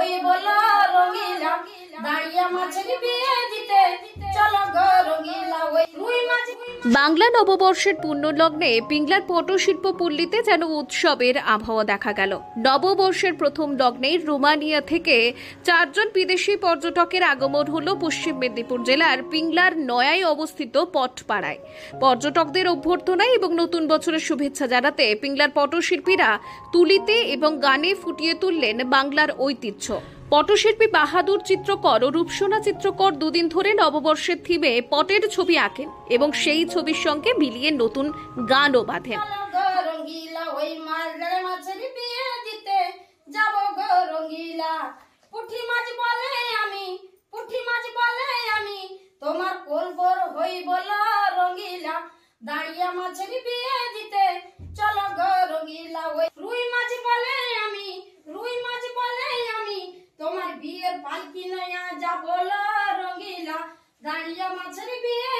হইব রঙিলা, দাঁড়িয়া মাছের বিয়ে দিতে চলো গো রঙিলা। ওই রুই মাছ। বাংলা নববর্ষের পুণ্যলগ্নে পিংলার পটশিল্প পল্লীতে যেন উৎসবের আবহাওয়া দেখা গেল। নববর্ষের প্রথম লগ্নে রোমানিয়া থেকে 4 জন বিদেশি পর্যটকের আগমন হলো পশ্চিম মেদিনীপুর জেলার পিংলার নয়ায় অবস্থিত পটপাড়ায়। পর্যটকদের অভ্যর্থনায় এবং নতুন বছরের শুভেচ্ছা জানাতে পিংলার পটশিল্পীরা তুলিতে এবং গানে ফুটিয়ে তুললেন বাংলার ঐতিহ্য। পটশিল্পী বাহাদুর চিত্রকর ও রূপসোনা চিত্রকর দুদিন ধরে নববর্ষের থিমে পটের ছবি আঁকেন এবং সেই ছবির সঙ্গে মিলিয়ে নতুন গানও বাঁধেন। ওই মাছের বিয়ে দিতে যাব গো রঙিলা, পুঁটি মাছ বলে আমি, পুঁটি মাছ বলে আমি, তোমার কোলবর হইব রঙিলা, দাঁড়িয়া মাছের বিয়ে দিতে চলো গো রঙিলা। ওই রুই মাছ বলে আমি, রুই মাছ বলে আমি, তোমার বিয়ের পালকি নয়া যাব রঙিলা, দাঁড়িয়া মাছের বিয়ে